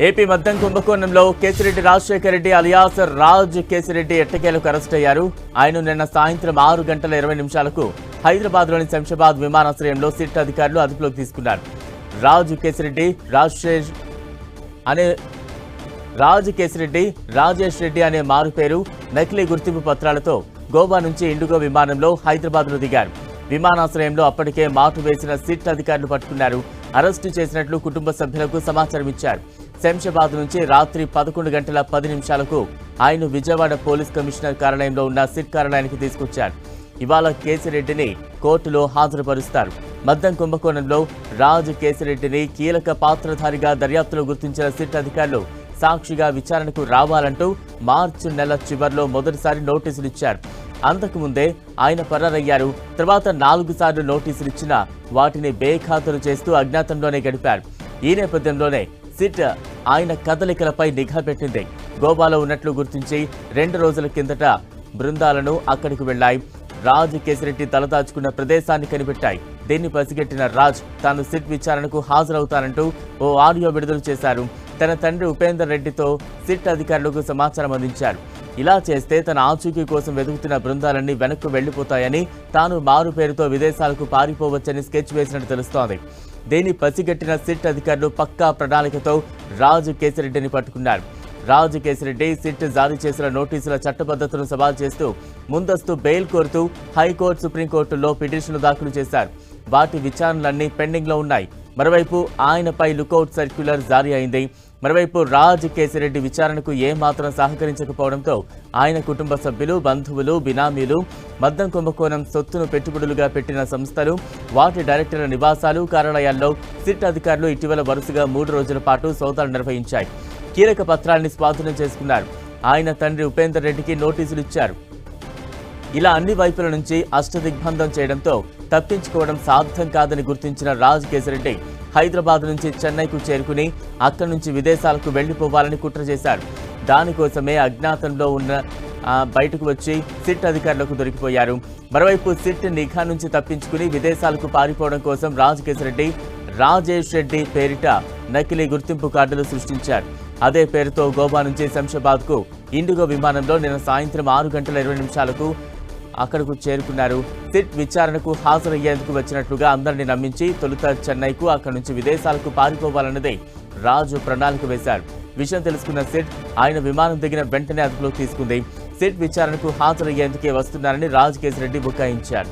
AP మద్యం కుంభకోణంలో Kesireddy Rajasekhara Reddy alias Raj Kesireddy ఎట్టకేలకు అరెస్ట్ అయ్యారు. ఆయన నిన్న సాయంత్రం 6:20 హైదరాబాద్లోని శంషాబాద్ విమానాశ్రయంలో సిట్ అధికారులు అదుపులోకి తీసుకున్నారు. రాజ్ కేసిరెడ్డి రాజేష్ రెడ్డి అనే మారు పేరు, నకిలీ గుర్తింపు పత్రాలతో గోవా నుంచి ఇండిగో విమానంలో హైదరాబాద్లో దిగారు. విమానాశ్రయంలో అప్పటికే మాటు వేసిన సిట్ అధికారులు పట్టుకున్నారు. అరెస్టు చేసినట్లు కుటుంబ సభ్యులకు సమాచారం ఇచ్చారు. శంషాబాద్ నుంచి రాత్రి 11:10 ఆయన విజయవాడ పోలీస్ కమిషనర్ కార్యాలయంలో ఉన్న సిట్ కార్యాలయానికి తీసుకొచ్చారు. ఇవాళ కేసిరెడ్డిని కోర్టులో హాజరుపరుస్తారు. మద్యం కుంభకోణంలో రాజ్ కేసిరెడ్డిని కీలక పాత్రధారిగా దర్యాప్తులో గుర్తించిన సిట్ అధికారులు సాక్షిగా విచారణకు రావాలంటూ మార్చి నెల చివర్లో మొదటిసారి నోటీసులు ఇచ్చారు. అంతకుముందే ఆయన పరారయ్యారు. తర్వాత 4 సార్లు నోటీసులు ఇచ్చినా వాటిని బేఖాతరు చేస్తూ అజ్ఞాతంలోనే గడిపారు. ఈ నేపథ్యంలోనే సిట్ ఆయన కదలికలపై నిఘా పెట్టింది. గోవాలో ఉన్నట్లు గుర్తించి 2 రోజుల కిందట బృందాలను అక్కడికి వెళ్లాయి. రాజ్ కేసిరెడ్డి తలదాచుకున్న ప్రదేశాన్ని కనిపెట్టాయి. దీన్ని పసిగట్టిన రాజ్ తాను సిట్ విచారణకు హాజరవుతానంటూ ఓ ఆడియో విడుదల చేశారు. తన తండ్రి ఉపేందర్ రెడ్డితో సిట్ అధికారులకు సమాచారం అందించారు. ఇలా చేస్తే తన ఆచూకీ కోసం వెతుకుతున్న బృందాలన్నీ వెనక్కు వెళ్లిపోతాయని, తాను మారు పేరుతో విదేశాలకు పారిపోవచ్చని స్కెచ్ వేసినట్టు తెలుస్తోంది. దీన్ని పసిగట్టిన సిట్ అధికారులు పక్కా ప్రణాళికతో రాజ్ కేసిరెడ్డిని పట్టుకున్నారు. రాజ్ కేసిరెడ్డి సిట్ జారీ చేసిన నోటీసుల చట్టబద్ధతను సవాల్ చేస్తూ ముందస్తు బెయిల్ కోరుతూ హైకోర్టు, సుప్రీంకోర్టుల్లో పిటిషన్లు దాఖలు చేశారు. వాటి విచారణలన్నీ పెండింగ్లో ఉన్నాయి. మరోవైపు ఆయనపై లుకౌట్ సర్క్యులర్ జారీ అయింది. మరోవైపు రాజ్ కేసిరెడ్డి విచారణకు ఏమాత్రం సహకరించకపోవడంతో ఆయన కుటుంబ సభ్యులు, బంధువులు, బినామీలు, మద్యం కుంభకోణం సొత్తును పెట్టుబడులుగా పెట్టిన సంస్థలు, వాటి డైరెక్టర్ల నివాసాలు, కార్యాలయాల్లో సిట్ అధికారులు ఇటీవల వరుసగా 3 రోజుల పాటు సోదాలు నిర్వహించాయి. కీలక పత్రాల్ని స్వాధీనం చేసుకున్నారు. ఆయన తండ్రి ఉపేందర్ రెడ్డికి నోటీసులు ఇచ్చారు. ఇలా అన్ని వైపుల నుంచి అష్టదిగ్బంధం చేయడంతో తప్పించుకోవడం సాధ్యం కాదని గుర్తించిన రాజ్ కేసిరెడ్డి హైదరాబాద్ నుంచి చెన్నైకు చేరుకుని అక్కడి నుంచి విదేశాలకు వెళ్లిపోవాలని కుట్ర చేశారు. దానికోసమే అజ్ఞాతంలో ఉన్న బయటకు వచ్చి సిట్ అధికారులకు దొరికిపోయారు. మరోవైపు సిట్ నిఘా నుంచి తప్పించుకుని విదేశాలకు పారిపోవడం కోసం రాజ్ కేసిరెడ్డి రాజేష్ రెడ్డి పేరిట నకిలీ గుర్తింపు కార్డులు సృష్టించారు. అదే పేరుతో గోవా నుంచి శంషాబాద్కు ఇండిగో విమానంలో నిన్న సాయంత్రం 6:20 అక్కడకు చేరుకున్నారు. సిట్ విచారణకు హాజరయ్యేందుకు వచ్చినట్లుగా అందరినీ నమ్మించి తొలుత చెన్నైకు, అక్కడి నుంచి విదేశాలకు పారిపోవాలన్నదే రాజు ప్రణాళిక వేశారు. విషయం తెలుసుకున్న సిట్ ఆయన విమానం దిగిన వెంటనే అదుపులోకి తీసుకుంది. సిట్ విచారణకు హాజరయ్యేందుకే వస్తున్నారని రాజ్ కేసిరెడ్డి బుకాయించారు.